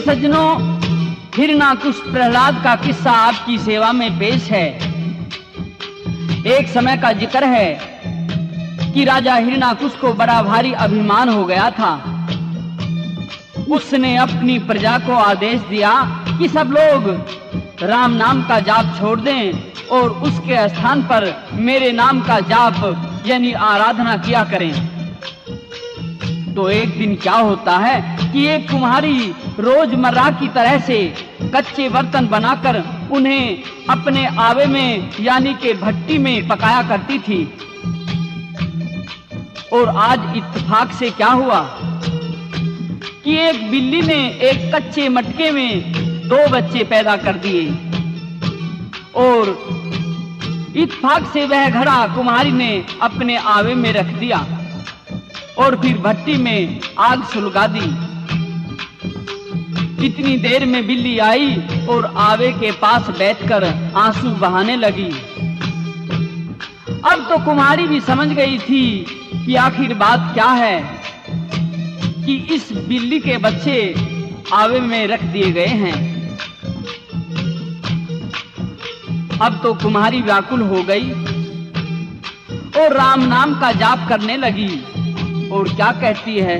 सज्जनों, हिरणाकुश प्रहलाद का किस्सा आपकी सेवा में पेश है। एक समय का जिक्र है कि राजा हिरणाकुश को बड़ा भारी अभिमान हो गया था। उसने अपनी प्रजा को आदेश दिया कि सब लोग राम नाम का जाप छोड़ दें और उसके स्थान पर मेरे नाम का जाप यानी आराधना किया करें। तो एक दिन क्या होता है कि एक कुम्हारी रोजमर्रा की तरह से कच्चे बर्तन बनाकर उन्हें अपने आवे में यानी के भट्टी में पकाया करती थी। और आज इत्तेफाक से क्या हुआ कि एक बिल्ली ने एक कच्चे मटके में 2 बच्चे पैदा कर दिए और इत्तेफाक से वह घड़ा कुम्हारी ने अपने आवे में रख दिया और फिर भट्टी में आग सुलगा दी। इतनी देर में बिल्ली आई और आवे के पास बैठकर आंसू बहाने लगी। अब तो कुम्हारी भी समझ गई थी कि आखिर बात क्या है कि इस बिल्ली के बच्चे आवे में रख दिए गए हैं। अब तो कुम्हारी व्याकुल हो गई और राम नाम का जाप करने लगी और क्या कहती है,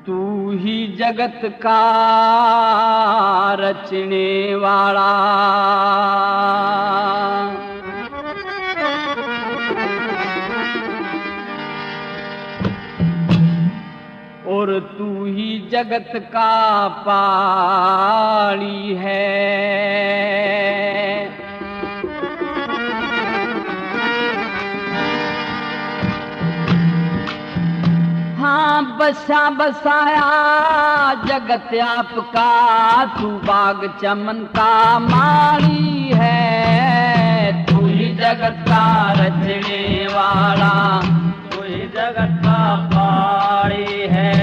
तू ही जगत का रचने वाला, और तू ही जगत का पाली है। हाँ बसा बसाया जगत आपका, तू बाग चमन का माली है। तू ही जगत का रचने वाला, तू ही जगत का पाली है।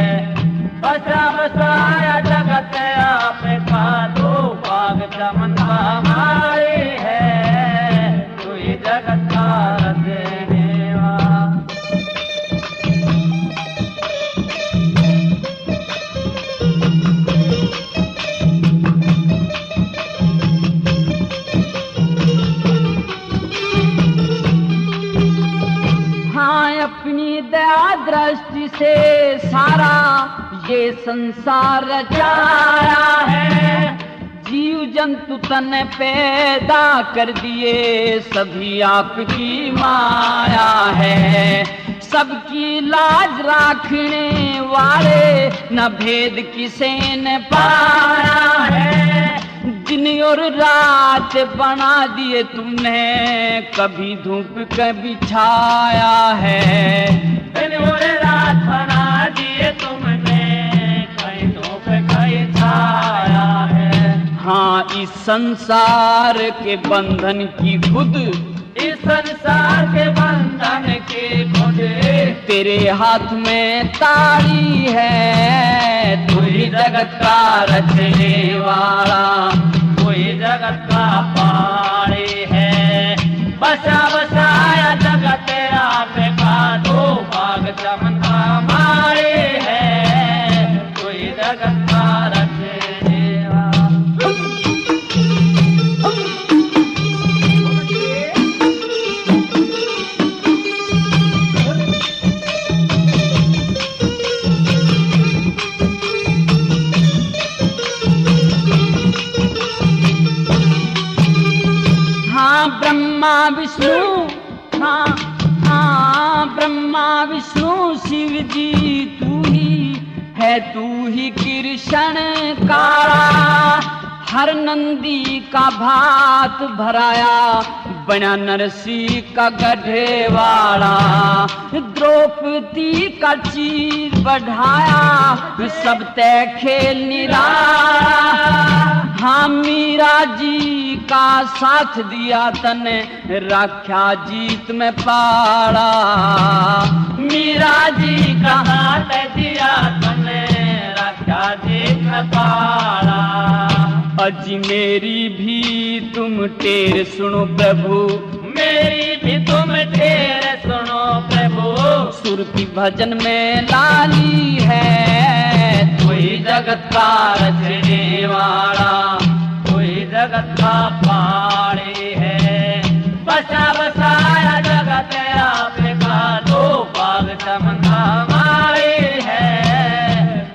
बसा बसाया जगत आपका, तू बाग चमन का माली है। तू ही जगत का रचने वाला। अपनी दया दृष्टि से सारा ये संसार रचाया है। जीव जंतु तन पैदा कर दिए, सभी आपकी माया है। सबकी लाज राखने वाले, न भेद किसे न पाया है। दिन और रात बना दिए तुमने, कभी धूप कभी छाया है। दिन और रात बना दिए तुमने, कहीं धूप कहीं छाया है। हाँ इस संसार के बंधन की खुद, इस संसार के बंधन की खुद तेरे हाथ में ताली है। तू ही जगत का रचने वाला, कोई जगत का पाली है। बसा बसाया जगत आपका, दो बाग चमन का माली है। कोई जगत का रचने वाला। ब्रह्मा विष्णु, ब्रह्मा विष्णु शिव जी तू ही है, तू ही कृष्ण काला। हर नंदी का भात भराया, बना नरसी का गढ़े वाला। द्रौपदी का चीर बढ़ाया, सब तय खेल निराला। हाँ मीरा जी का साथ दिया तने, रक्षा जीत में पाड़ा। मीरा जी का हाथ दिया तने, रक्षा जीत में पाड़ा। अजी मेरी भी तुम टेर सुनो प्रभु, मेरी भी तुम ढेर सुनो प्रभु। सुरती भजन में लाली है, कोई जगत का रचने वाला, कोई जगत का पाड़े है। बसा बसाया जगत आपका, दो बाग चमका मारे है।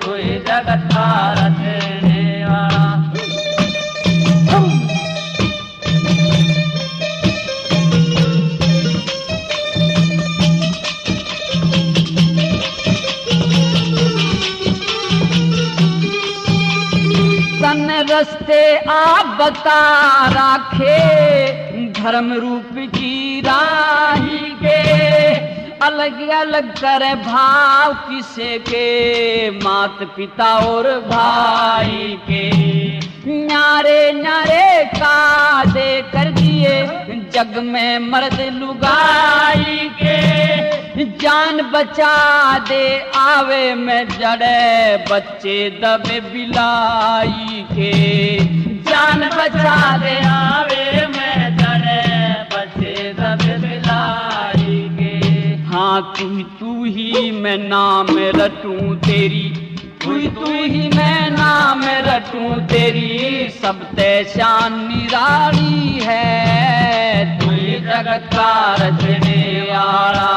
कोई जगत का रचने वाला। तन रस्ते आप बता राखे, धर्म रूप की राही के। अलग अलग करे भाव किसे के, मात पिता और भाई के। न्यारे न्यारे कादे कर दिए, जग में मर्द लुगाई के। जान बचा दे आवे में जड़े, बच्चे दबे बिलाई के। जान बचा दे आवे में जड़े, बच्चे दबे बिलाई के। हाँ तू ही मैं नाम रटूं तेरी, तू ही मैं नाम रटूं तेरी। सब ते शान निराली है, तू ही जगत का रचने वाला,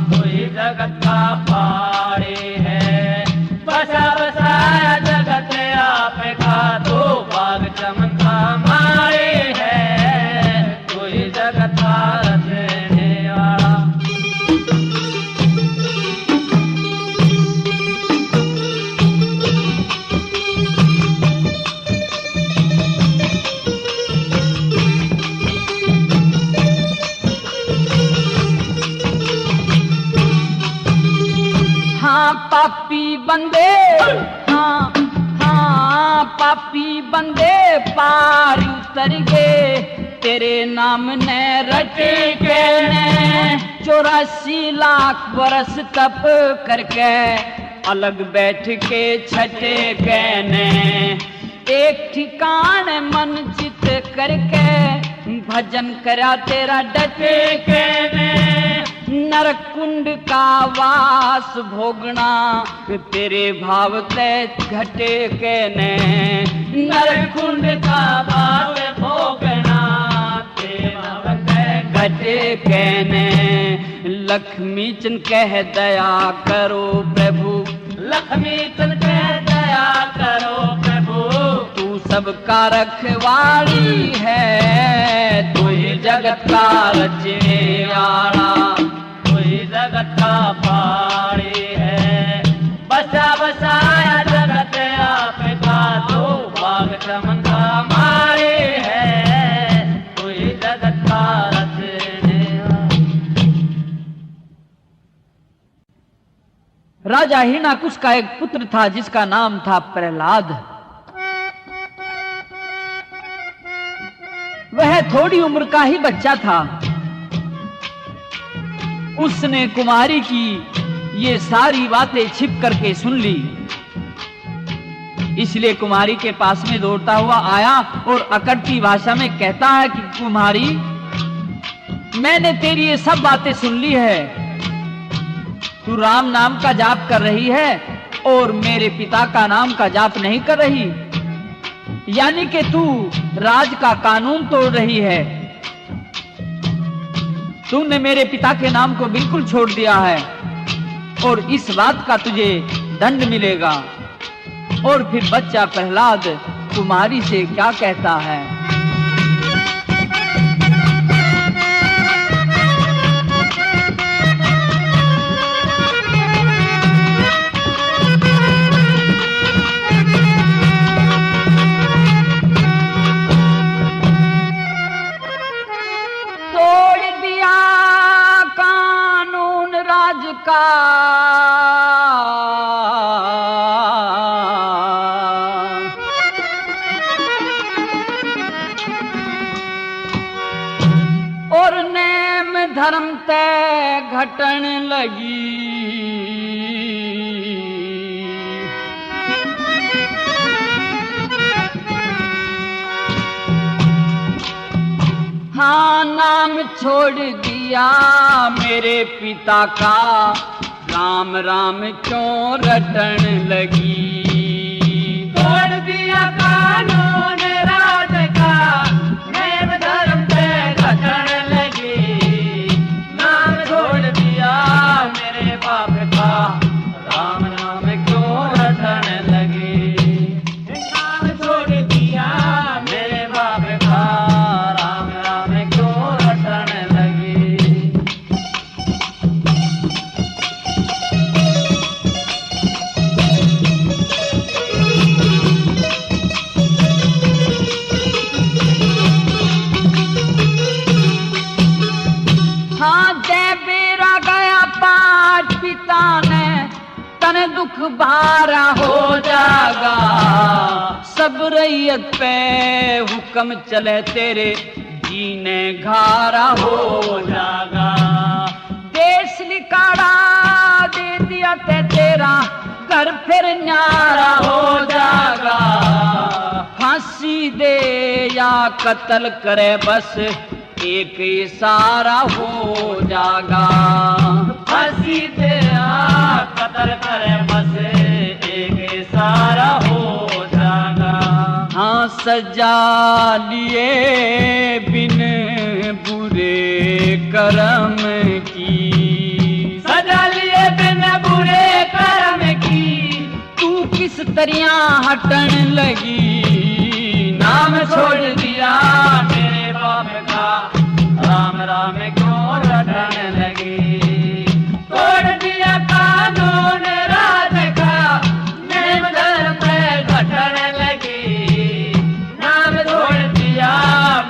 तू ही जगत का पाड़े है। बसा बसाया जगत आपका, दो बाग चमका मारे है। तू ही जगत का रचने वाला। हाँ पापी बंदे, हाँ हाँ पापी बंदे पार उतर गए, तेरे नाम ने रटे के ने। 84 लाख बरस तप करके, अलग बैठ के छठे कहने। एक ठिकान मन चित करके, भजन करा तेरा डटे कहने। नरक कुंड का वास भोगना, तेरे भाव ते घटे कहने। नरक कुंड का वास भोगना, तेरे भाव ते घटे कहने। लक्ष्मी चंद कह दया करो प्रभु, लक्ष्मी चंद कह दया करो प्रभु। तू सबका रखवाली है, तू ही जगत का रचने वाला, तू ही जगत का पाड़े है। बसा बसाया जगत आपका, दो बाग चमका मारे है। तू ही जगत का रचने वाला। राजा हिरणाकुश का एक पुत्र था जिसका नाम था प्रहलाद। वह थोड़ी उम्र का ही बच्चा था। उसने कुमारी की ये सारी बातें छिप करके सुन ली, इसलिए कुमारी के पास में दौड़ता हुआ आया और अकड़ती भाषा में कहता है कि कुमारी, मैंने तेरी ये सब बातें सुन ली है। तू राम नाम का जाप कर रही है और मेरे पिता का नाम का जाप नहीं कर रही, यानी कि तू राज का कानून तोड़ रही है। तूने मेरे पिता के नाम को बिल्कुल छोड़ दिया है और इस बात का तुझे दंड मिलेगा। और फिर बच्चा प्रहलाद कुमारी से क्या कहता है। का और नेम धर्म तय घटन लगी। हाँ नाम छोड़ दिया मेरे पिता का, राम राम क्यों रटन लगी। छोड़ दिया कानून राज का, नेम धर्म पे घटन लगी। नाम छोड़ दिया मेरे बाप का, राम नाम क्यों रटन लगी। नाम छोड़ दिया मेरे बाप का, राम नाम क्यों रटन लगी। हाँ दे बेरा गया पाठ पिता ने, तने दुख भारा हो जागा। सब रैयत पे हुक्म चले तेरे, जीने घारा हो जागा। देश लिकाड़ा दे दिया ते तेरा, घर फिर न्यारा हो जागा। फांसी दे या कत्ल करे बस एक इशारा हो जागा। फांसी दे या कत्ल करे बस एक इशारा हो जागा। हाँ सजा लिए बिन बुरे कर्म की, सजा लिए बिन बुरे कर्म की। तू किस तरिया हटन लगी। नाम छोड़ दिया मेरे बाप का, राम राम क्यों रटन लगी। तोड़ दिया कानून राज का, नेम धर्म पे घटन लगी। नाम छोड़ दिया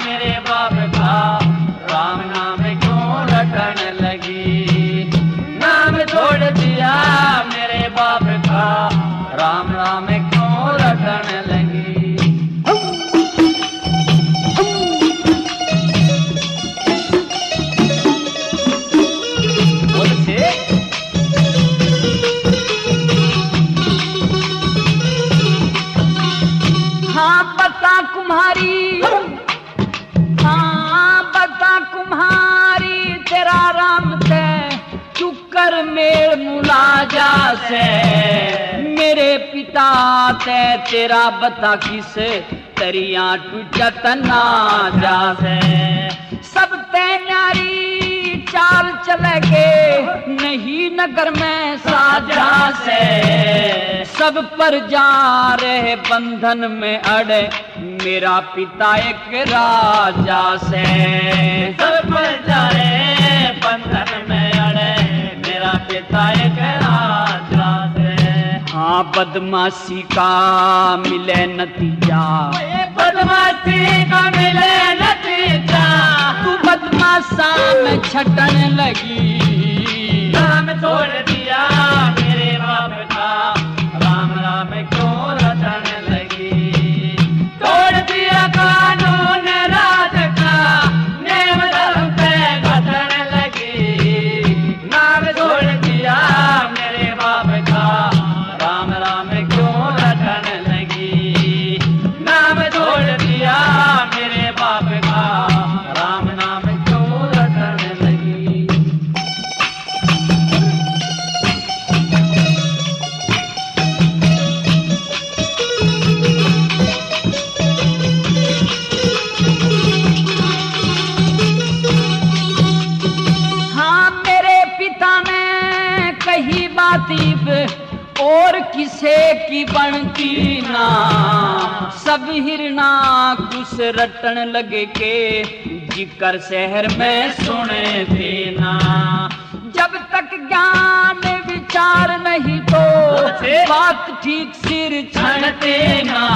मेरे बाप का, राम नाम क्यों रटन लगी। नाम छोड़ दिया मेरे बाप का, राम राम क्यों रटन लगी। हाँ बता कुम्हारी, हाँ बता कुम्हारी तेरा राम ते चुकर मेल मुलाजा से। मेरे पिता ते तेरा बता किस तरिया टूटत ना जा से। सब ते न्यारी चाल चले के नहीं नगर में साजा से। सब पर जा रहे बंधन में अड़े मेरा पिता एक राजा से। सब पर जा रहे बंधन में अड़े मेरा पिता एक राजा से। हाँ बदमाशी का मिले नतीजा, बदमाशी का मिले नतीजा। तू बदमाशा में छटन लगी। नाम छोड़ दिया मेरे बाप का, राम राम क्यों रटन लगी। तोड़ दिया कानून राज का, नेम धर्म पे घटन लगी। नाम छोड़ दिया मेरे बाप का, राम राम क्यों रटन लगी। नाम छोड़ दिया मेरे बाप का, राम नाम क्यों रटन लगी। हाँ मेरे पिता ने कही बातीब और किसे की बनती ना। सब हिरना कुछ रटन लगे के जिकर शहर में सुने देना। जब तक ज्ञान विचार नहीं तो बात ठीक सिर छनते ना।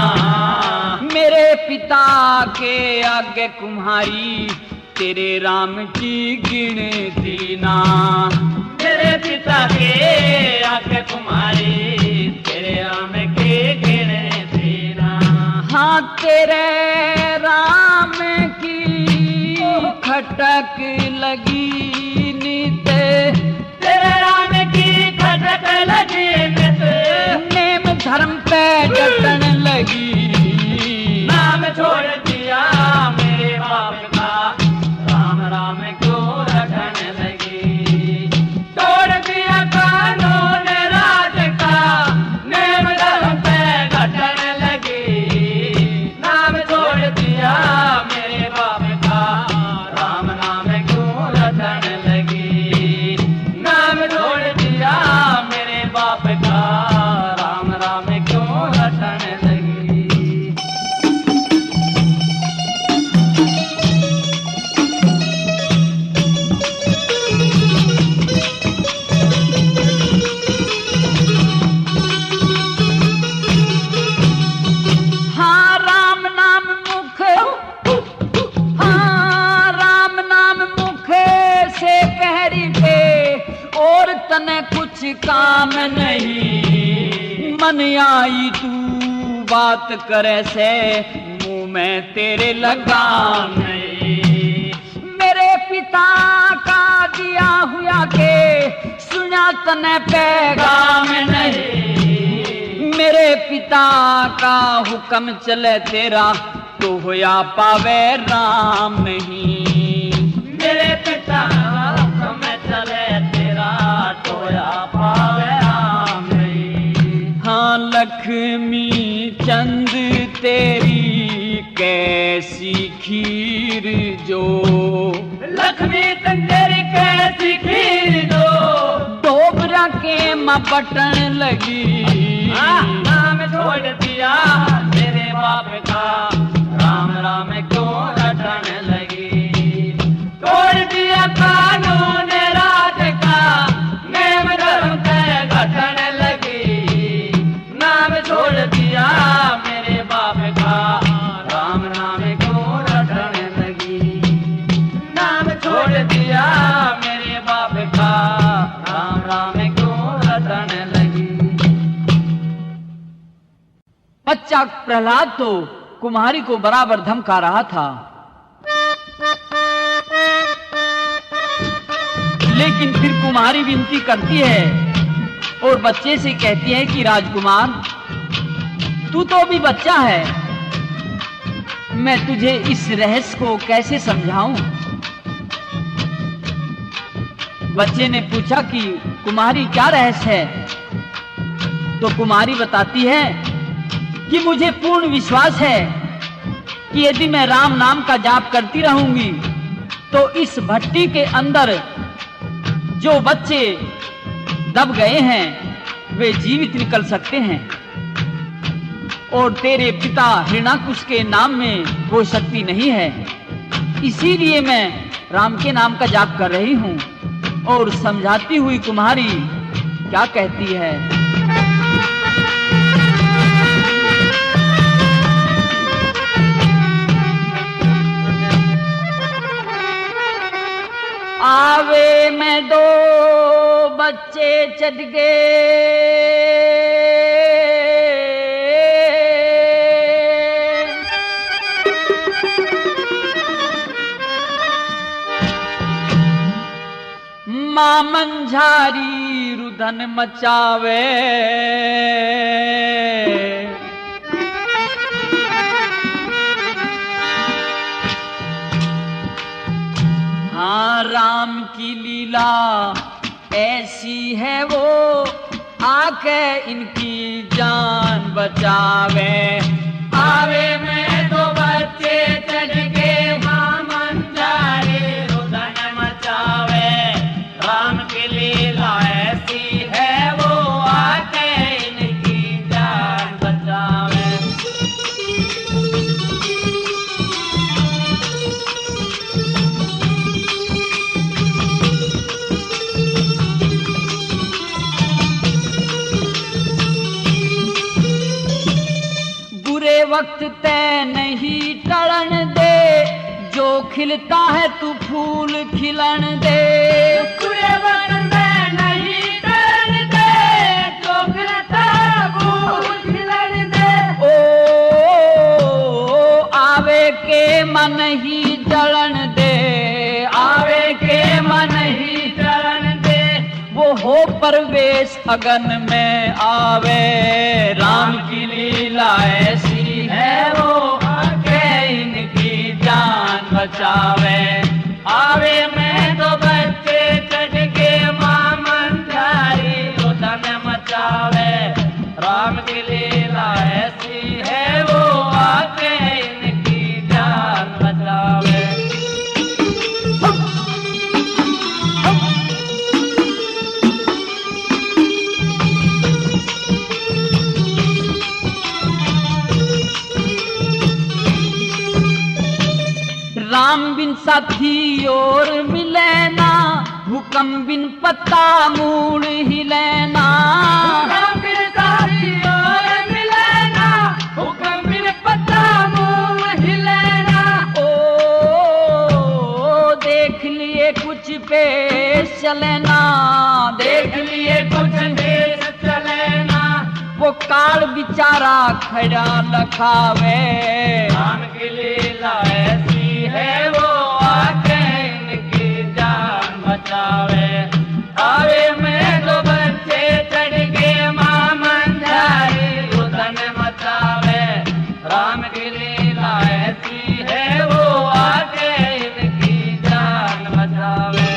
मेरे पिता के आगे कुम्हारी तेरे राम की गिनती ना। मेरे पिता के आगे कुमारी तेरे राम के गिनती ना। हाँ तेरे राम की खटक लगी नीते, तेरे राम की खटक लगी नीते। नेम धर्म पे डटन लगी। नाम छोड़ दिया मेरे बाप का, तने कुछ काम नहीं, मन आई तू बात करे से मुंह में तेरे लगाम नहीं। मेरे पिता का दिया हुआ के सुना तने पैगाम नहीं, मेरे पिता का हुक्म चले तेरा तो होया पावे राम नहीं। मेरे पिता हुक्म चले तेरा तो होया पावे राम नहीं। हाँ लक्ष्मी चंद तेरी कैसी खीर जो, लक्ष्मी चंद तेरी कैसी खीर जो, डोबरा के माँ बटन लगी। नाम छोड़ दिया तेरे बाप का, राम राम क्यों रटने लगी। तोड़ दिया कानून राज का, नेम धर्म के घटने लगी। नाम छोड़ दिया मेरे बाप का, राम राम क्यों रटने लगी। नाम छोड़ दिया मेरे बाप का, राम राम क्यों रटने लगी। बच्चा प्रहलाद तो कुम्हारी को बराबर धमका रहा था, लेकिन फिर कुम्हारी विनती करती है और बच्चे से कहती है कि राजकुमार तू तो अभी बच्चा है, मैं तुझे इस रहस्य को कैसे समझाऊं। बच्चे ने पूछा कि कुम्हारी क्या रहस्य है, तो कुम्हारी बताती है कि मुझे पूर्ण विश्वास है कि यदि मैं राम नाम का जाप करती रहूंगी तो इस भट्टी के अंदर जो बच्चे दब गए हैं वे जीवित निकल सकते हैं, और तेरे पिता हिरण्याकुश के नाम में वो शक्ति नहीं है। इसीलिए मैं राम के नाम का जाप कर रही हूं। और समझाती हुई कुम्हारी क्या कहती है, आवे में दो बच्चे चढ़ गए, मां मंझारी रुदन मचावे। हाँ राम की लीला ऐसी है वो, आके इनकी जान बचावे। आवे में दो बच्चे चढ़ के मां मंझारी रुदन मचावे। राम की लीला ऐसी है वो, आके इनकी जान बचावे। वक्त तय नहीं टलन दे, जो खिलता है तू फूल खिलन दे। पूरे वक्त तय नहीं टलन दे, जो खिलता फूल खिलन दे। ओ आवे के मन ही जलन दे, आवे के मन ही जलन दे। वो हो परवेश अगन में आवे, राम की लीला ऐसी है वो, आके इनकी जान बचावे। आवे में तो बच्चे चढ़ के मां मंझारी रुदन मचावे। राम की लीला ऐसी है वो, आके इनकी जान बचावे। राम बिन साथी और मिले ना, हुक्म बिन पत्ता मूल हिलेना। राम बिन साथी और मिले ना, हुक्म बिन पत्ता मूल हिलेना। ओ देख लिए कुछ पेश चलेना, देख लिए बेचारा खड़ा लखावे। राम की लीला ऐसी है वो आके इनकी जान बचावे। आवे में दो बच्चे चढ़ के मां मंझारी उधन मचावे। राम की लीला ऐसी है वो आके इनकी जान बचावे।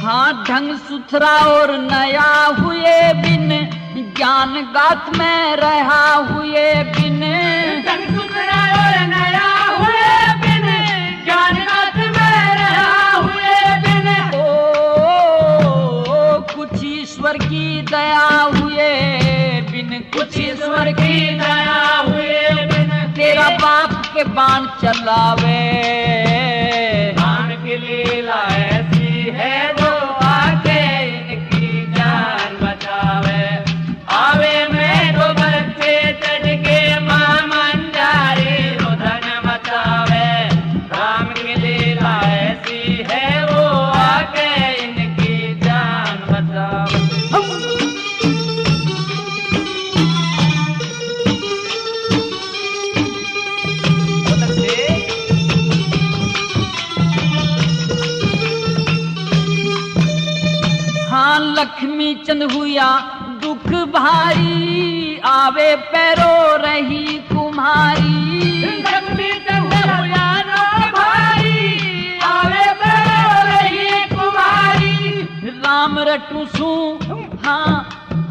हाँ ढंग सुथरा और नया हुए बिन, ज्ञान गात में रहा हुए बिन। ढंग सुथरा और नया हुए बिन, ज्ञान गात में रहा हुए बिन। ओ कुछ ईश्वर की दया हुए बिन, कुछ ईश्वर की दया हुए बिन। तेरा बाप के बाण चलावे। राम की लीला ऐसी है जो आके इनकी जान बचावे। आवे में दो बच्चे चढ़ के मां मंझारी रुदन मचावे। राम की लीला ऐसी है वो आके इनकी जान बचावे। हाँ लक्ष्मी चंद हुआ दुख भारी, आवे पैरो रही कुम्हारी। लक्ष्मी चंद हुआ नो भाई, आवे पैरो रही कुमारी। राम रटू सू हाँ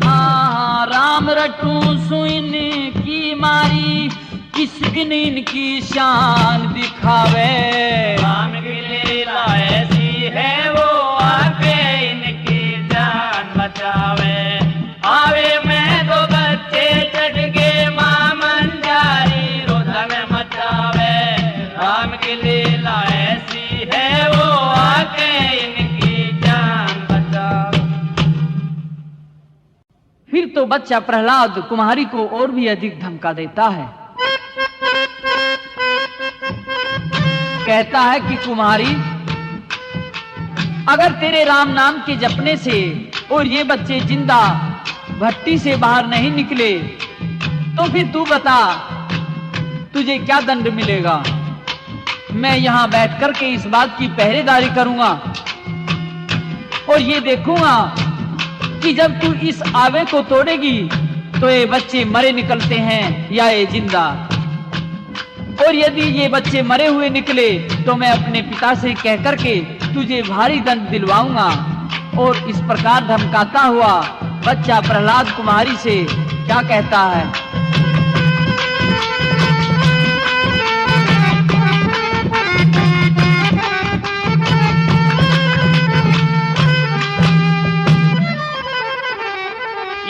हाँ राम रटू सू इनकी मारी, किस दिन इनकी शान दिखावे। राम की लीला ऐसी है वो आके इनकी जान बचावे। आवे में दो बच्चे चढ़ के मां मंझारी रुदन मचावे। राम की लीला ऐसी है वो आके इनकी जान बचावे। फिर तो बच्चा प्रहलाद कुम्हारी को और भी अधिक धमका देता है। कहता है कि कुम्हारी, अगर तेरे राम नाम के जपने से और ये बच्चे जिंदा भट्टी से बाहर नहीं निकले तो फिर तू बता तुझे क्या दंड मिलेगा। मैं यहां बैठ कर के इस बात की पहरेदारी करूंगा और ये देखूंगा कि जब तू इस आवे को तोड़ेगी तो ये बच्चे मरे निकलते हैं या ये जिंदा। और यदि ये बच्चे मरे हुए निकले तो मैं अपने पिता से कह करके तुझे भारी दंड दिलवाऊंगा। और इस प्रकार धमकाता हुआ बच्चा प्रहलाद कुम्हारी से क्या कहता है।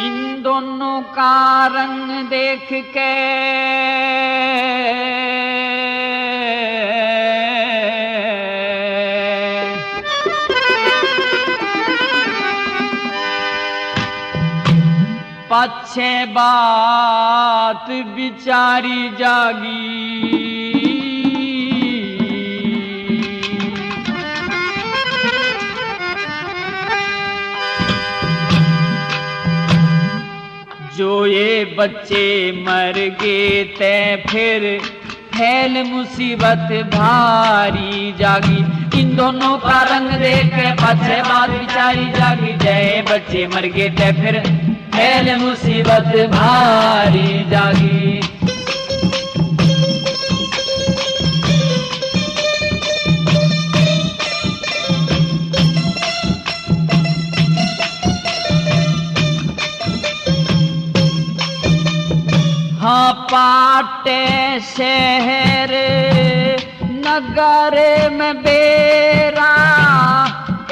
इन दोनों का रंग देख के पछे बात बिचारी जागी। जो ये बच्चे मर गए ते फिर फैल मुसीबत भारी जागी। इन दोनों का रंग देख पछे बात बिचारी जागी। जय बच्चे मर गए ते फिर फैल मुसीबत भारी जागी। हाँ पाटे शहर नगर में बेरा,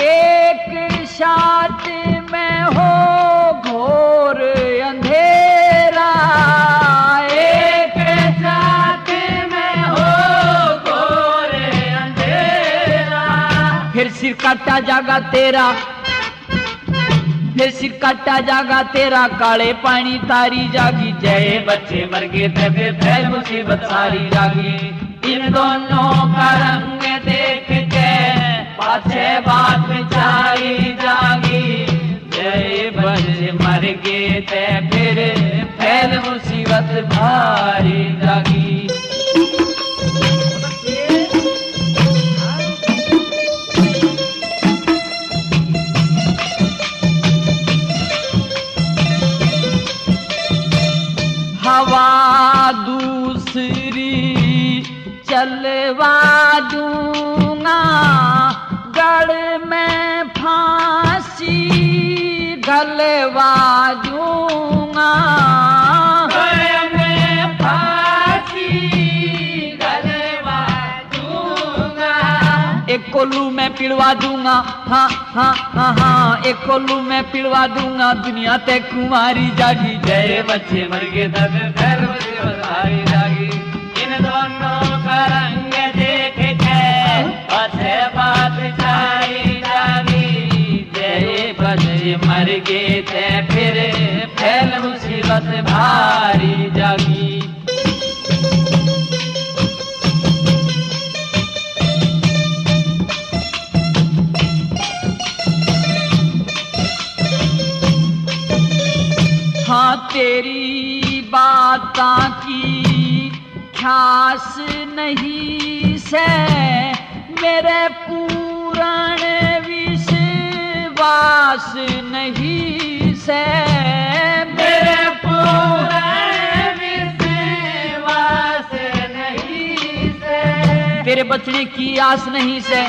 एक साथ में हो घोर अंधेरा। एक साथ में हो घोर अंधेरा। फिर सिर काटा जागा तेरा फिर सिर काटा जागा तेरा काले पानी तारी जागी। जय बच्चे मर गए थे फिर फैल मुसीबत सारी जागी। इन दोनों का रंग देख के पाछे बात बिचारी जागी। जय बच्चे मर गए थे फिर फैल मुसीबत भारी जागी। हवा दूसरी चलवा दूंगा, गढ़ में फांसी गलवा दूंगा। गढ़ में फांसी गलवा दूंगा। एक कोल्लू में पिड़वा दूंगा, हाँ हाँ हाँ हाँ, एक कोल्लू में पिड़वा दूंगा, दुनिया ते कुमारी जागी। जय बच्चे मर गए तब फिर मुसीबत भारी जागी। इन दोनों का रंग देख के पाछे बात बिचारी जागी। जय बच्चे मर गए थे फिर फैल मुसीबत भारी जागी। हाँ तेरी बातां की ख्यास नहीं से, मेरे पूर्ण विश्वास नहीं से। मेरे पूर्ण विश्वास नहीं से। तेरे बचने की आस नहीं से,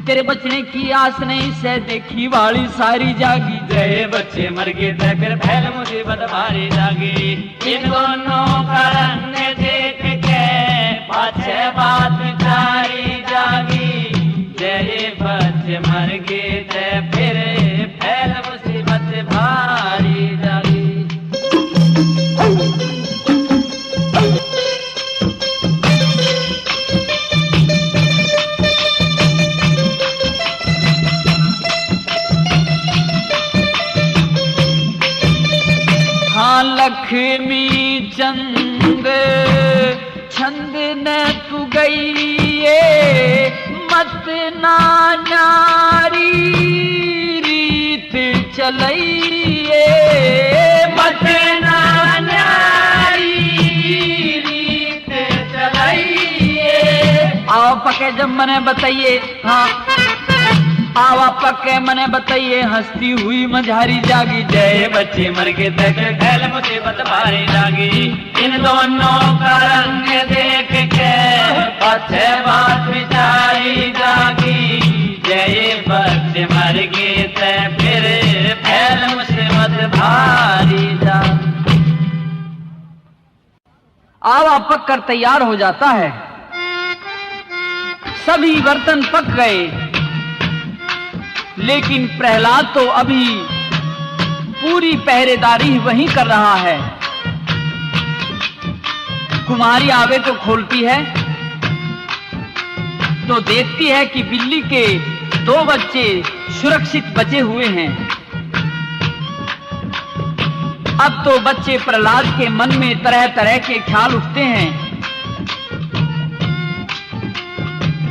तेरे बचने की आस नहीं से, देखी वाली सारी जागी। जय बच्चे मर गए थे फिर फैल मुसीबत भारी जागी। इन दोनों का रंग देख के पाछे बात बिचारी जागी। जय बच्चे मर गए थे फिर फैल मुसीबत भारी जागी। लक्ष्मी चंद छंद न तू गई मत ना नारी रीत चलइए। मत ना नारी रीत चलइए। आओ पके जब मने बताइए, हाँ आवा पक्के मने बताइए, हंसती हुई मझारी जागी। जय बच्चे मर गए थे फैल मुसीबत भारी जागी। इन दोनों का रंग देख के पाछे बात बिचारी जागी। जय बच्चे मर गए थे फिर फैल मुसीबत भारी जागी। आवा पक कर तैयार हो जाता है, सभी बर्तन पक गए, लेकिन प्रहलाद तो अभी पूरी पहरेदारी वहीं कर रहा है। कुमारी आवे तो खोलती है तो देखती है कि बिल्ली के 2 बच्चे सुरक्षित बचे हुए हैं। अब तो बच्चे प्रहलाद के मन में तरह तरह के ख्याल उठते हैं।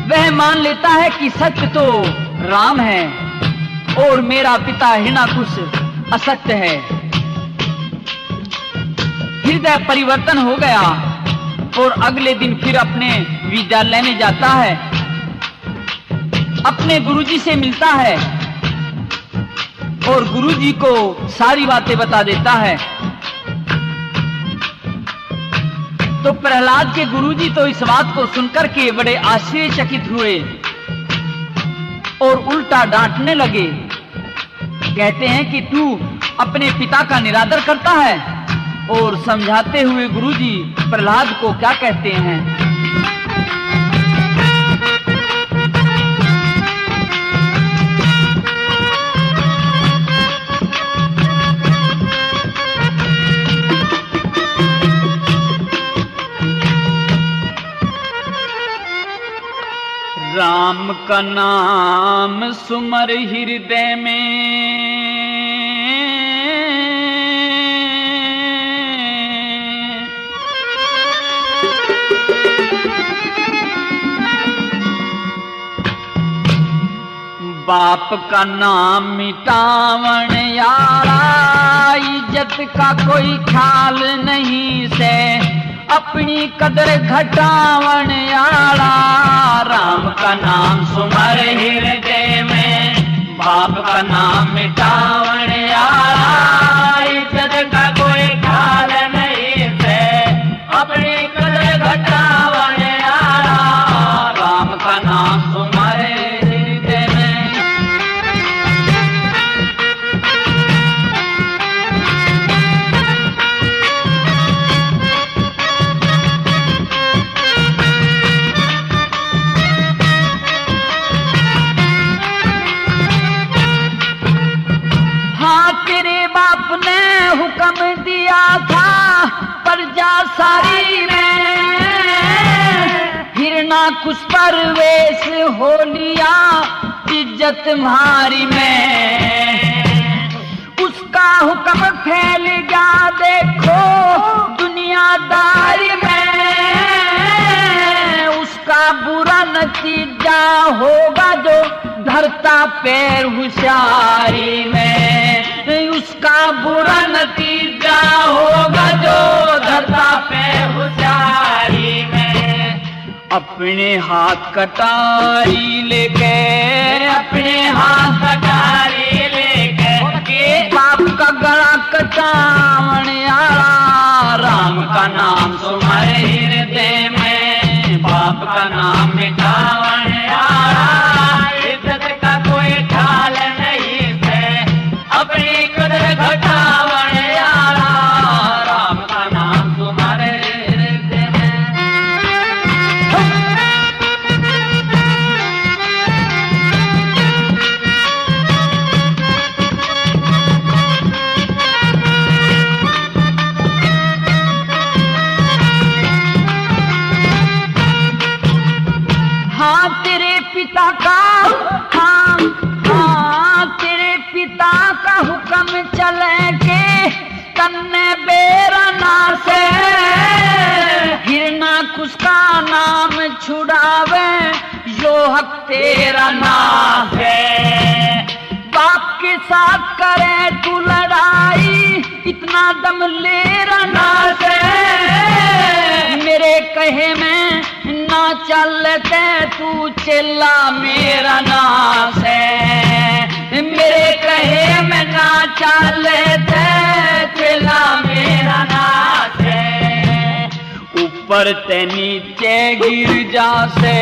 वह मान लेता है कि सत्य तो राम है और मेरा पिता हिरण्याकुश असत्य है। हृदय परिवर्तन हो गया और अगले दिन फिर अपने विद्यालय में जाता है, अपने गुरुजी से मिलता है और गुरुजी को सारी बातें बता देता है। तो प्रहलाद के गुरुजी तो इस बात को सुनकर के बड़े आश्चर्यचकित हुए और उल्टा डांटने लगे। कहते हैं कि तू अपने पिता का निरादर करता है। और समझाते हुए गुरुजी प्रहलाद को क्या कहते हैं, राम का नाम सुमर हृदय में, बाप का नाम मिटावण यारा, इज्जत का कोई ख्याल नहीं से, अपनी कदर घटावण यारा। राम का नाम सुमर हृदय में, बाप का नाम मिटावण यारा, इज्जत का कोई ख्याल नहीं से, अपनी कदर घटावण यारा। राम का नाम सुमर हुक्म दिया था प्रजा सारी में, हिरना कुछ परवेश हो लिया इज्जत भारी में। उसका हुक्म फैल गया देखो दुनियादारी में, उसका बुरा नतीजा होगा जो धरता पैर होशियारी में, उसका बुरा नतीजा होगा जो धरता पैर होशियारी में। अपने हाथ कटारी लेके, अपने हाथ कटारी लेके, बाप का गला कटावण यारा। राम का नाम सुमर हृदय में, बाप का नाम मिटावण यारा, इज्जत का कोई ख्याल नहीं है, अपनी कदर घटावण यारा। राम का नाम तुम्हारे हृदय में। हाँ तेरे पिता का, तेरे पिता का हुक्म चले के कन्ने बेरना से, हिरना कुछ का नाम छुड़ावे जो हक तेरा नाम है। बाप के साथ करे तू लड़ाई, इतना दम ले रना से, मेरे कहे में ना चलते तू चेला मेरा नास है, मेरे कहे में ना चलते चेला मेरा नास है। ऊपर ते नीचे गिर जा से,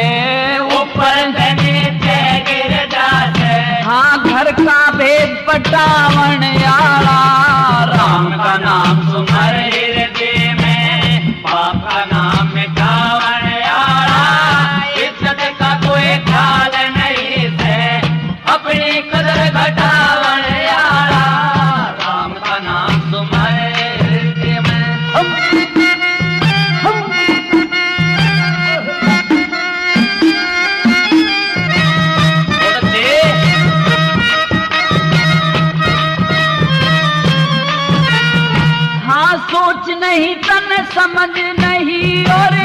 ऊपर ते नीचे गिर जा से, हाँ घर का भेद पटावण यारा। राम का नाम सुमर हृदय में, बाप का नाम मिटावण यारा, इज्जत का कोई ख्याल नहीं है, अपनी कदर घटावण यारा। राम का नाम सुमर हृदय में। हाँ सोच नहीं तन समझ नहीं और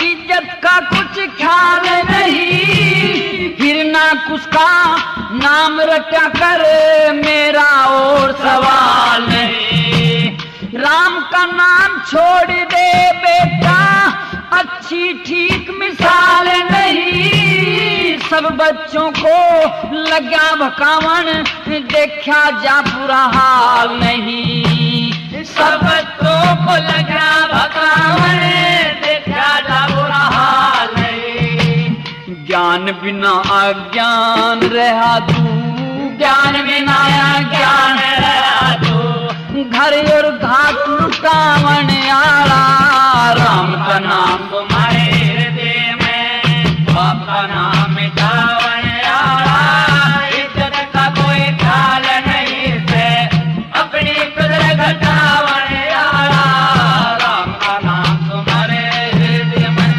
इज्जत का कुछ ख्याल नहीं, हिरना कुछ का नाम रटा कर मेरा और सवाल नहीं। राम का नाम छोड़ दे बेटा, अच्छी ठीक मिसाल नहीं, सब बच्चों को लगा भकावन देखा जा बुरा हाल नहीं, सब बच्चों को लगा भकावन देखा जा बुरा हाल नहीं। ज्ञान बिना अज्ञान रहा तू, ज्ञान बिना अज्ञान रहा तू, घर और घाट लुटावन यारा। राम का नाम तुम्हारे हृदय में, बाप का नाम मिटावन यारा, इज्जत का कोई ख्याल नहीं है, अपनी कदर घटावन यारा। राम का नाम तुम्हारे हृदय में।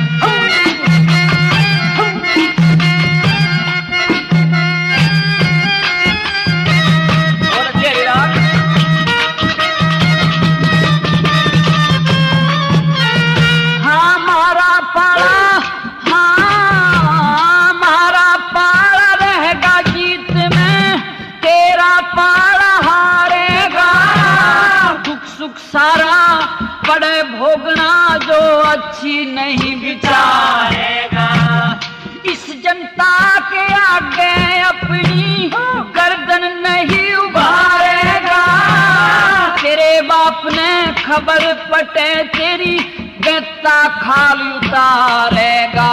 नहीं विचारेगा। इस जनता के आगे अपनी गर्दन नहीं उभारेगा। तेरे बाप ने खबर पटे तेरी बेटा खाल उतारेगा।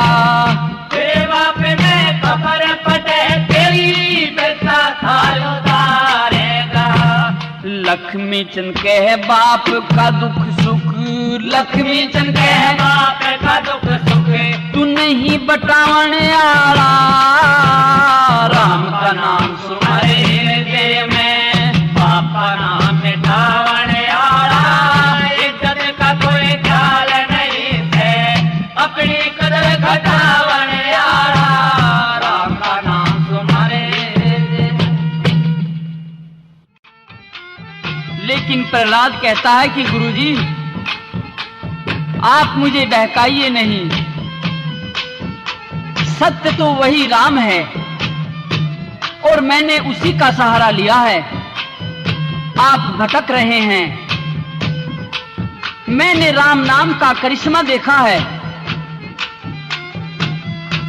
तेरे बाप ने खबर पटे तेरी बेटा खाल उतारेगा। लक्ष्मी चंद के बाप का दुख सुख, लक्ष्मी चंद के बाप का दुख सुख तू नहीं बटावन आला। राम का नाम सुमरे दे में बाप का नाम मिटावन आला। इज्जत का कोई ख्याल नहीं है, अपनी कदर घटावन आला। राम का नाम सुमरे दे। लेकिन प्रहलाद कहता है कि गुरुजी आप मुझे बहकाइए नहीं, सत्य तो वही राम है और मैंने उसी का सहारा लिया है। आप भटक रहे हैं। मैंने राम नाम का करिश्मा देखा है।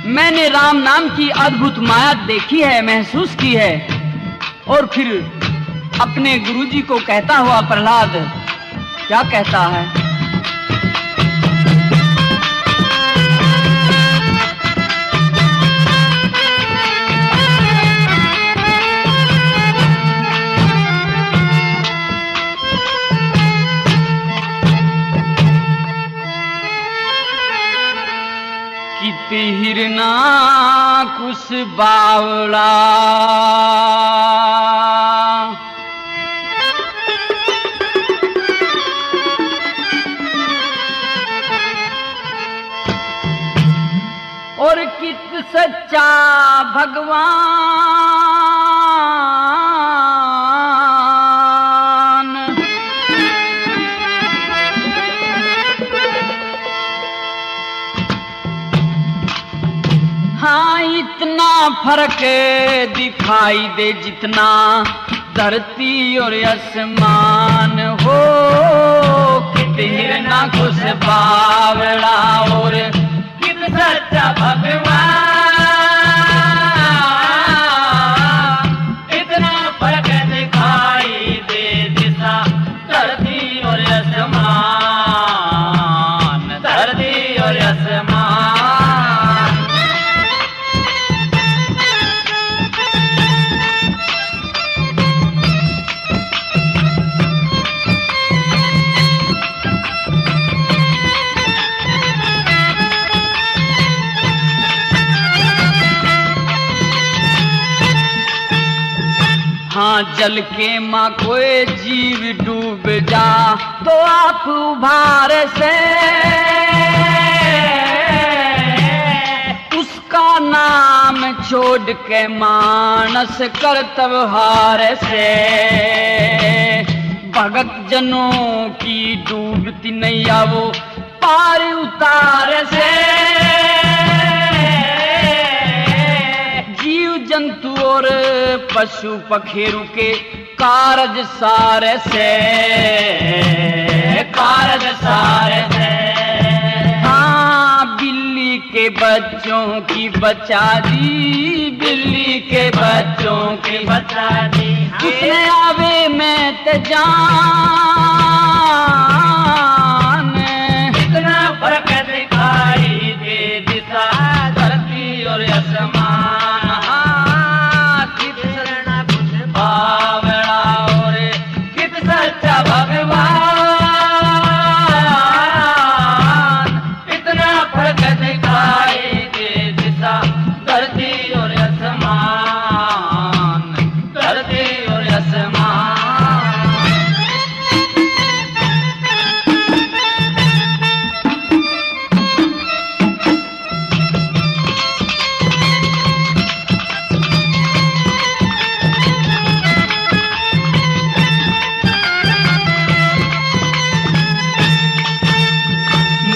मैंने राम नाम की अद्भुत माया देखी है, महसूस की है। और फिर अपने गुरुजी को कहता हुआ प्रहलाद क्या कहता है? हिरना कुछ बावड़ा और कित सच्चा भगवान। हाँ इतना फर्क दिखाई दे जितना धरती और आसमान हो। कित हिरना कुछ बावड़ा और कित सच्चा भगवान। इतना फर्क दिखाई दे दिशा धरती और आसमान, धरती और आसमान। हाँ जल के माँ कोई जीव डूब जा तो आप उभार से उसका नाम छोड़ के मानस करतब हार से। भगत जनों की डूबती नैया वो पार उतार से। जीव जंतु और पशु पखेरु के कारज सारे से, कारज सारे से। हाँ बिल्ली के बच्चों की बचा दी, बिल्ली के बच्चों की बचा दी। उसने आवे में ते जान। इतना फर्क दिखाई दे दिशा धरती और आसमान।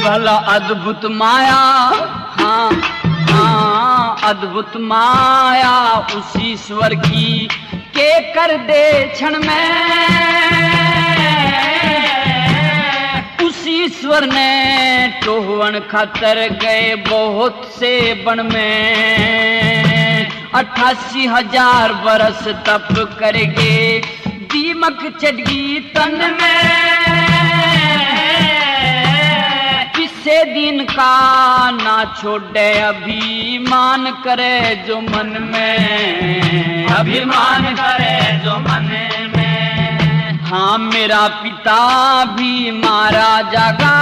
भला अद्भुत माया, हाँ हाँ अद्भुत माया उस ईश्वर की के कर दे क्षण में। उसी ईश्वर ने टोहवन खातर गए बहुत से वन में 88,000 बरस तप करके दीमक चढ़गी तन में किसे दिन का ना छोड़े अभिमान करे जो मन में अभिमान करे जो मन में। हाँ मेरा पिता भी मारा जागा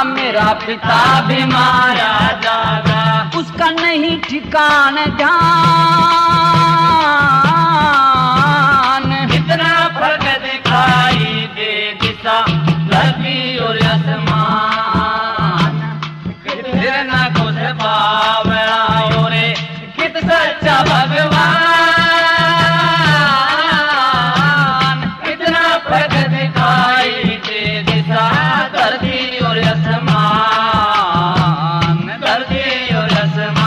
मेरा पिता भी मारा जागा उसका नहीं ठिकान ध्यान इतना फर्क दिखाई दे दिशा धरती और आसमान फिर न कुछ बावड़ा और कित सच्चा भगवान इतना फर्क दिखाई दे दिशा धरती और आसमान धरती और आसमान।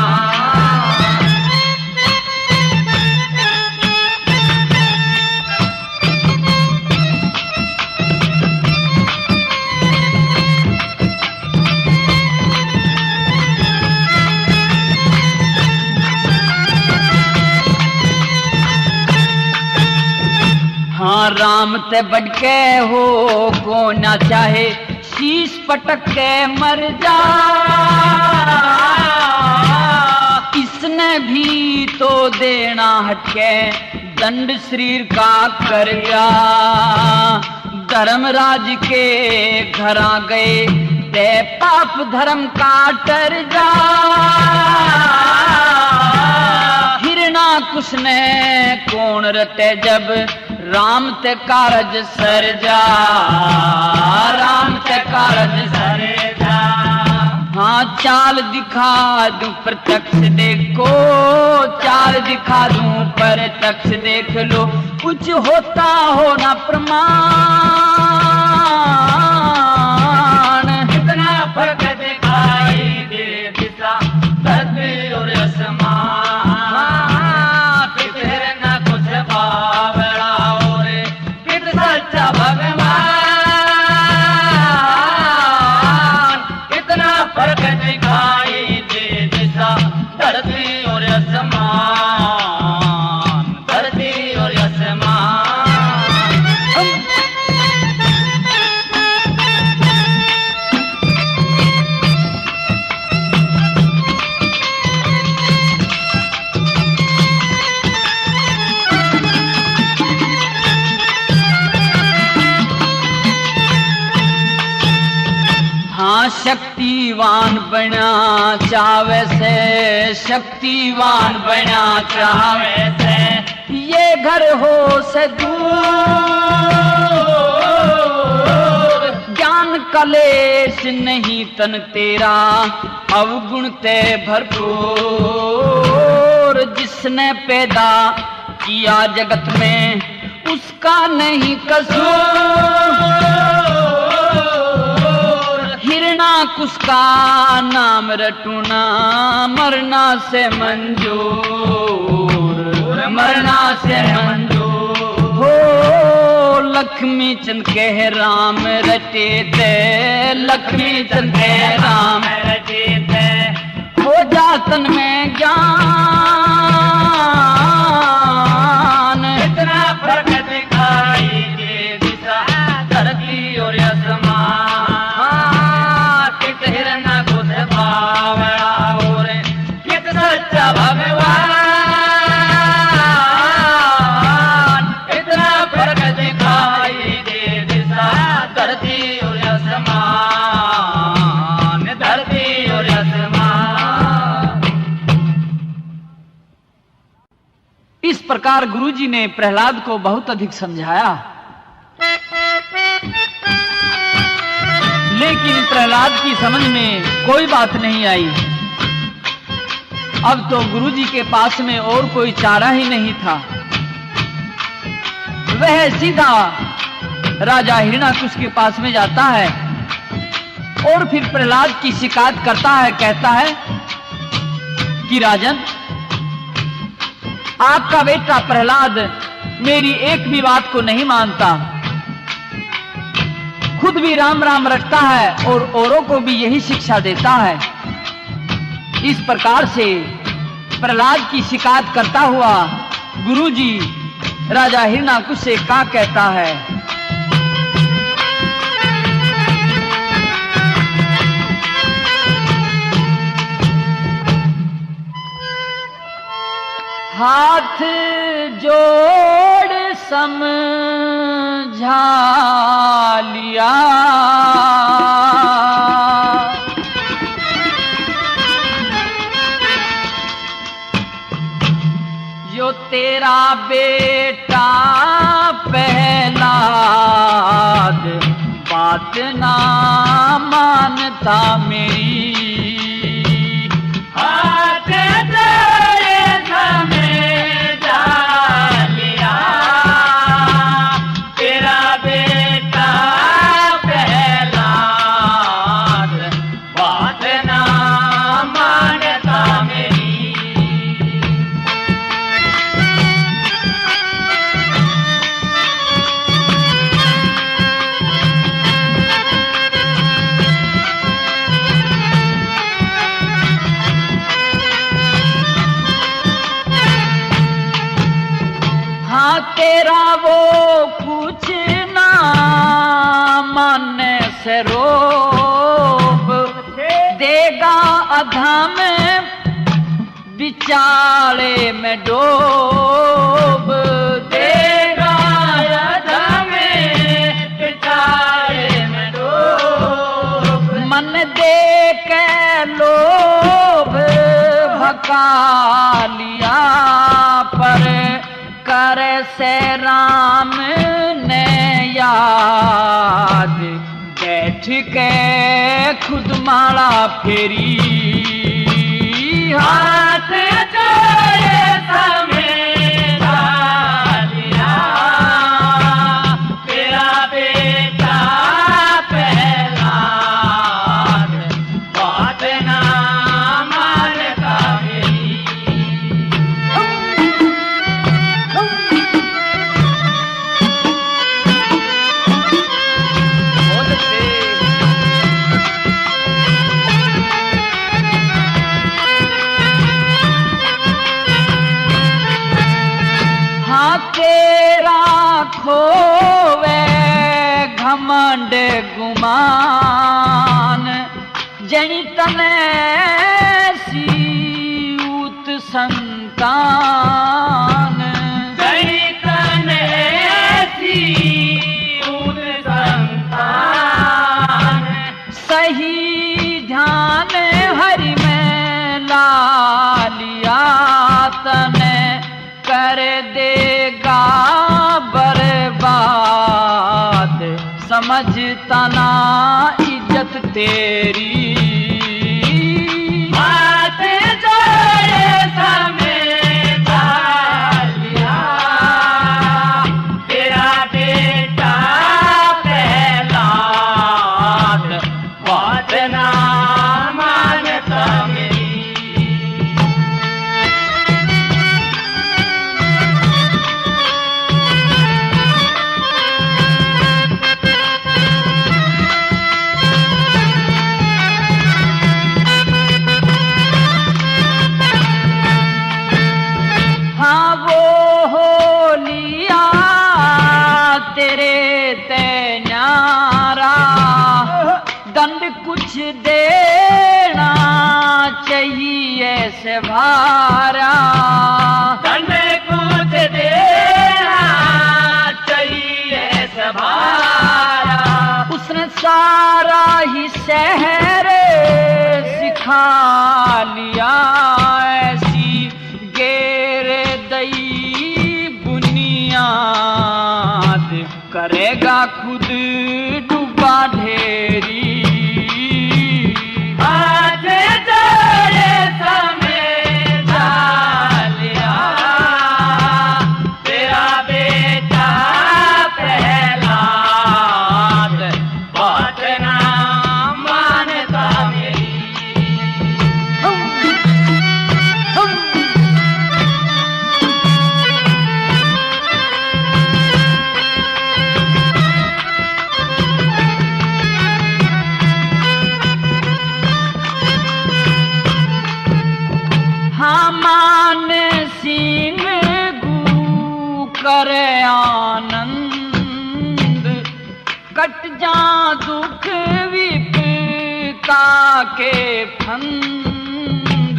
हाँ राम ते बढ़ के हो को ना चाहे शीश पटक के मर जा इसने भी तो देना हटके दंड शरीर का कर गया धर्मराज के घर आ गए ते पाप धर्म का टर जा हिरणाकुश ने कौन रटे जब राम ते कारज सरजा राम ते कारज सरजा। हाँ चाल दिखा दूं प्रत्यक्ष देखो चाल दिखा दूं प्रत्यक्ष देख लो कुछ होता हो ना प्रमाण इतना फर्क दिखाई दे दिशा धरती और आसमान फिर न कुछ बावड़ा और कित सच्चा भगवान इतना फर्क दिखाई दे दिशा धरती और आसमान धरती और आसमान। हाँ शक्तिवान बना चावे से शक्तिवान बना चावे से ये घर हो से दूर ज्ञान कलेश नहीं तन तेरा अवगुण ते भरपूर जिसने पैदा किया जगत में उसका नहीं कसूर हिरणाकुश का नाम रटूना मरना से मंजूर मरना से मंजूर हो लक्ष्मी चंद के राम रटे थे लक्ष्मी चंद के राम रटे थे हो जातन में ज्ञान इतना फर्क दिखाई दे दिशा धरती और आसमान कित हिरणाकुश बावड़ा और कित सच्चा भगवान इतना फर्क दिखाई दे दिशा धरती और आसमान धरती और आसमान। इस प्रकार गुरुजी ने प्रहलाद को बहुत अधिक समझाया लेकिन प्रहलाद की समझ में कोई बात नहीं आई। अब तो गुरुजी के पास में और कोई चारा ही नहीं था। वह सीधा राजा हिरणाकुश के पास में जाता है और फिर प्रहलाद की शिकायत करता है, कहता है कि राजन आपका बेटा प्रहलाद मेरी एक भी बात को नहीं मानता। खुद भी राम राम रटता है और औरों को भी यही शिक्षा देता है। इस प्रकार से प्रहलाद की शिकायत करता हुआ गुरुजी राजा हिरण्याकुश से क्या कहता है। हाथ जोड़ समझा लिया, जो तेरा बेटा प्रहलाद बात ना मानता मेरी। तेरा वो कुछ ना मानने से रोब देगा, अधम बिचारे में डोब देगा, अधम बिचारे में डोब। मन दे के लोभ भका लिया, पर कर से राम ने याद बैठ के खुद माला फेरी। हाथ जोड़े समझा लिया, तेरा बेटा प्रहलाद बात ना मानता मेरी। तेरा खोवे घमंड गुमान, जनी तने सीऊत संतान। जनी तने सीऊत संतान, सही ध्यान हरि में ला लिया, तने कर देगा बर्बाद, समझता ना इज्जत तेरी। हाथ जोड़े समझा लिया, तेरा बेटा प्रहलाद बात ना मानता मेरी। दंड कुछ देना चाहिए से भारा, दंड कुछ देना चाहिए से भारा। उसने सारा ही शहर सिखा लिया, ऐसी गेर दई बुनियाद, करेगा खुद डूबा ढेरी। हाथ जोड़े समझा लिया, जा दुख विपदा के फंद,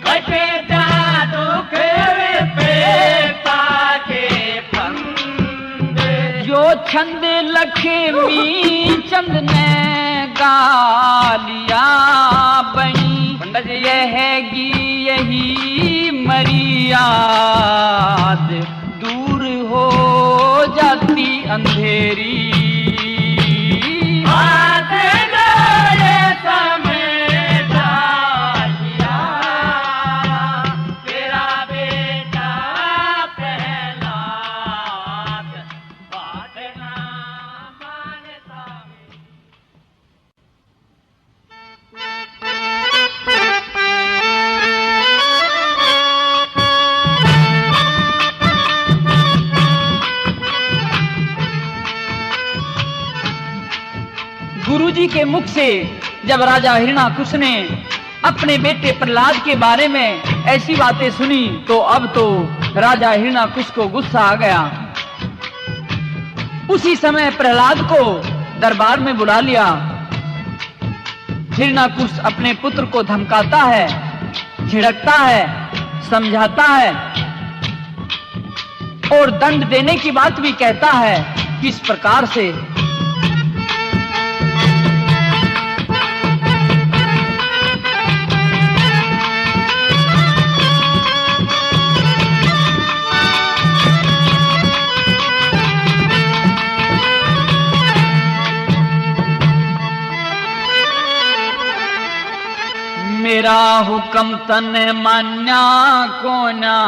कट जा दुख विपदा के फंद। जो छंद लक्ष्मी चंद ने गालिया बनी, यही यही मरियाद दूर हो जाती अंधेरी। गुरुजी के मुख से जब राजा हिरण्याकुश ने अपने बेटे प्रहलाद के बारे में ऐसी बातें सुनी तो अब तो राजा हिरण्याकुश को गुस्सा आ गया। उसी समय प्रहलाद को दरबार में बुला लिया। हिरण्याकुश अपने पुत्र को धमकाता है, झिड़कता है, समझाता है और दंड देने की बात भी कहता है। किस प्रकार से? मेरा हुक्म तन मान्या को ना,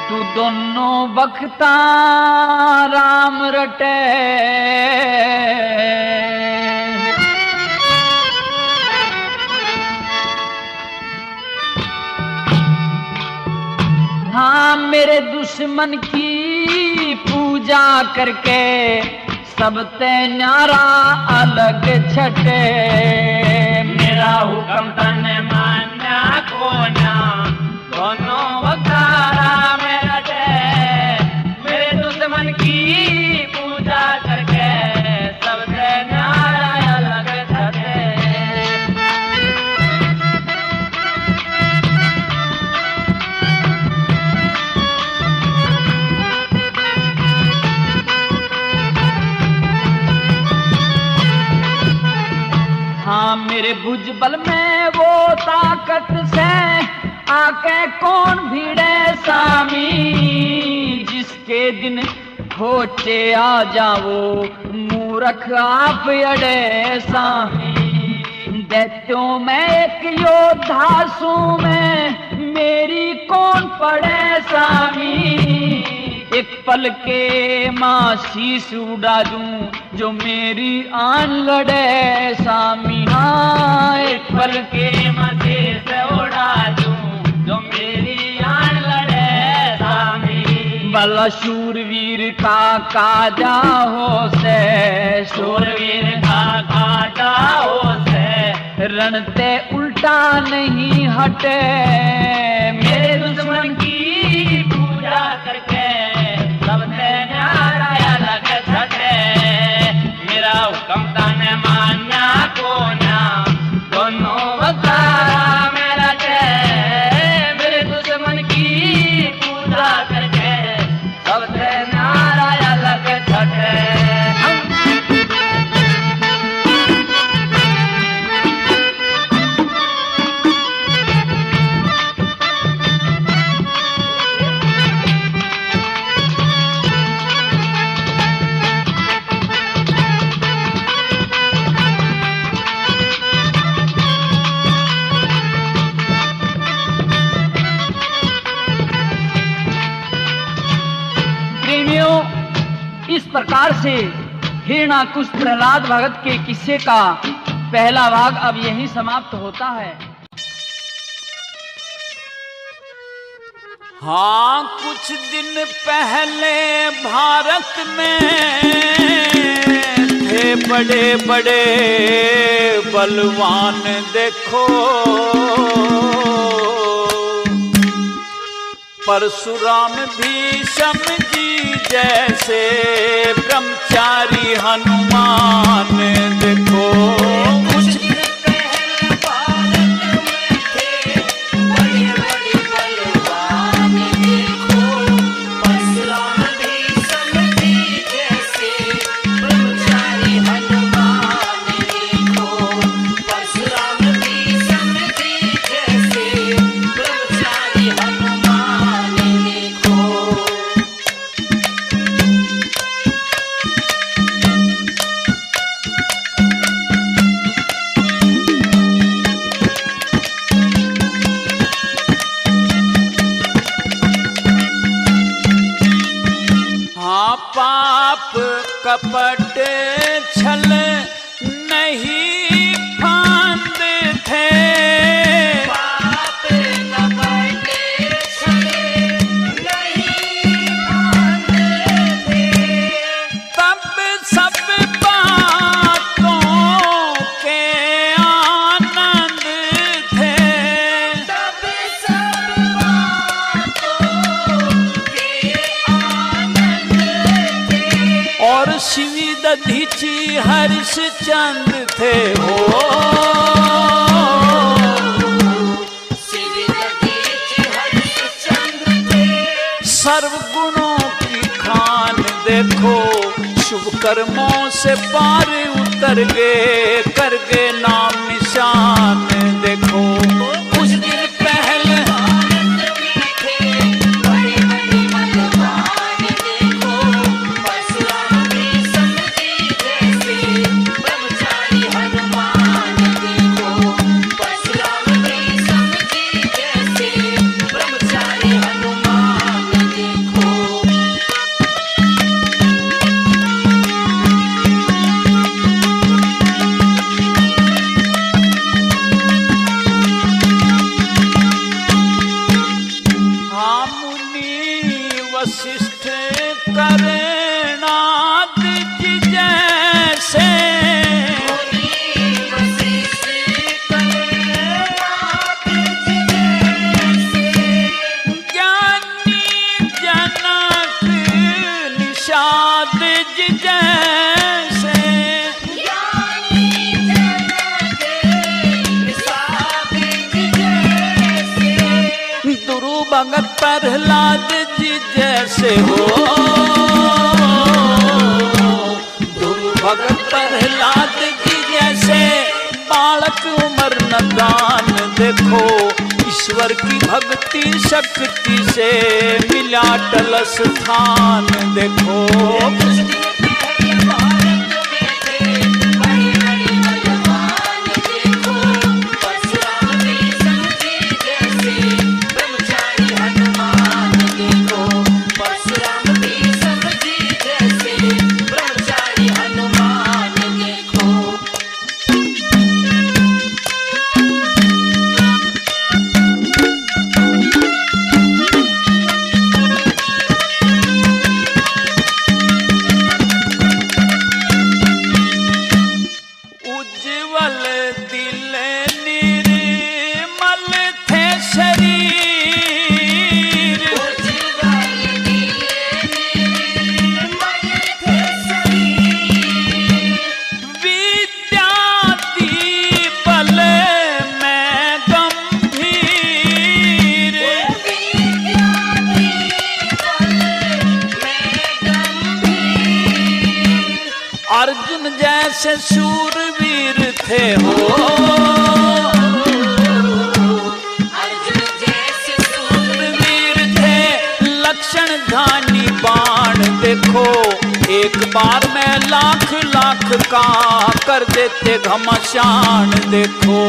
तू दोनों बख्ता राम रटे। हाँ मेरे दुश्मन की पूजा करके सब ते न्यारा अलग छटे। मेरा हुक्म तन मान्या को ना, दोनों वकारा में रटे। मेरे दुश्मन की पूजा करके सब ते न्यारा अलग छटे। हाँ मेरे भुजबल में वो ताकत से आके कौन भिड़े सामी। जिसके दिन खोटे आ जाओ मूर्ख आप अड़े सामी। दैत्यों में एक योद्धा सू में मेरी कौन पड़े सामी। एक पल के मां शीश उड़ा दूं जो मेरी आन लड़े सामी। हाँ एक पल के मां शीश उड़ा दूं जो मेरी आन लड़े सामी। भला शूरवीर का काजा हो से, शूरवीर का काजा हो से, रणते उल्टा नहीं हटे। मेरे दुश्मन की पूजा करके सबसे न्यारा अलग छटे। मेरा हुक्म तन मान्या को ना, दोनों वकारा में रटे। मेरे दुश्मन की पूजा करके सबसे न्यारा अलग छटे। इस प्रकार से हिरण्याकुश प्रहलाद भगत के किस्से का पहला भाग अब यहीं समाप्त होता है। हाँ कुछ दिन पहले भारत में थे बड़े बड़े बलवान, देखो परशुराम भीषम जी जैसे ब्रह्मचारी हनुमान देखो कुछ दिन पहले भारत में थे बड़े बड़े बलवान देखो परशुराम भीषम जी जैसे ब्रह्मचारी हनुमान देखो परशुराम भीषम जी जैसे ब्रह्मचारी हनुमान देखो। हाँ पाप कपट छल नहीं फांदते थे पाप कपट छल नहीं फांदते तब सब बातों के आनंद थे तब सब बातों के आनंद थे और शिवी दधीची हर्षचंद थे हो श्री रघुवीर हरिश्चंद्र थे सर्व गुणों की खान देखो शुभ कर्मों से पार उतर गए कर गए नाम निशान देखो कुछ दिन पहले भारत में थे बड़े बड़े बलवान देखो परशुराम भीषम जी जैसे ब्रह्मचारी हनुमान देखो परशुराम भीषम जी जैसे ब्रह्मचारी हनुमान देखो। हाँ मुनि वशिष्ठ करनाद जी जैसे मुनि वशिष्ठ करनाद जी जैसे ज्ञानी जनक निषाद जी जैसे ज्ञानी जनक निषाद जी जैसे दुरु भगत प्रहलाद जी जैसे हो दुरु भगत प्रहलाद जी जैसे बालक उमर नदान देखो ईश्वर की भक्ति शक्ति से मिला टल स्थान देखो कुछ दिन पहले भारत में थे बड़े बड़े बलवान देखो परशुराम भीषम जी जैसे ब्रह्मचारी हनुमान देखो परशुराम भीषम जी जैसे ब्रह्मचारी हनुमान देखो। उज्जवल दिल निर्मल थे शरीर उज्जवल दिल निर्मल थे शरीर विद्या दीपल में गंभीर विद्या दीपल में गंभीर अर्जुन जैसे शूरवीर थे हो अर्जुन जैसे सूरवीर वीर थे लक्षण धानी बाण देखो एक बार में लाख लाख का कर देते घमशान देखो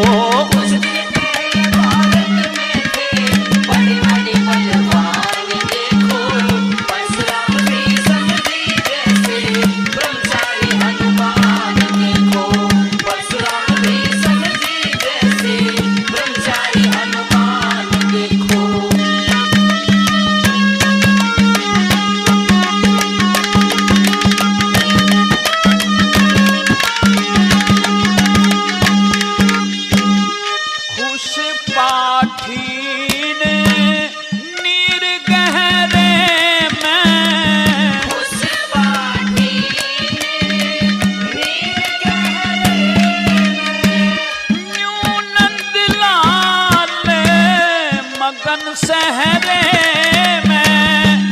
कुछ दिन पहले भारत में थे बड़े बड़े बलवान देखो परशुराम भीषम जी जैसे ब्रह्मचारी हनुमान देखो परशुराम भीषम जी जैसे ब्रह्मचारी हनुमान देखो। पहरे में,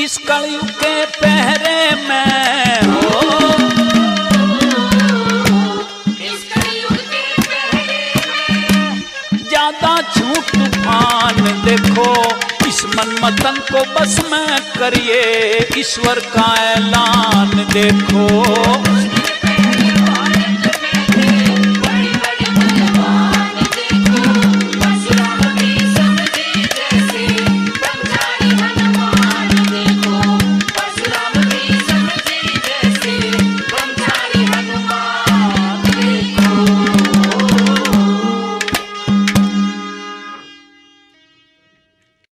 इस कलयुग के पहरे में हो, ज्यादा झूठ तूफान देखो, इस मनमतन को बस में करिए ईश्वर का ऐलान देखो।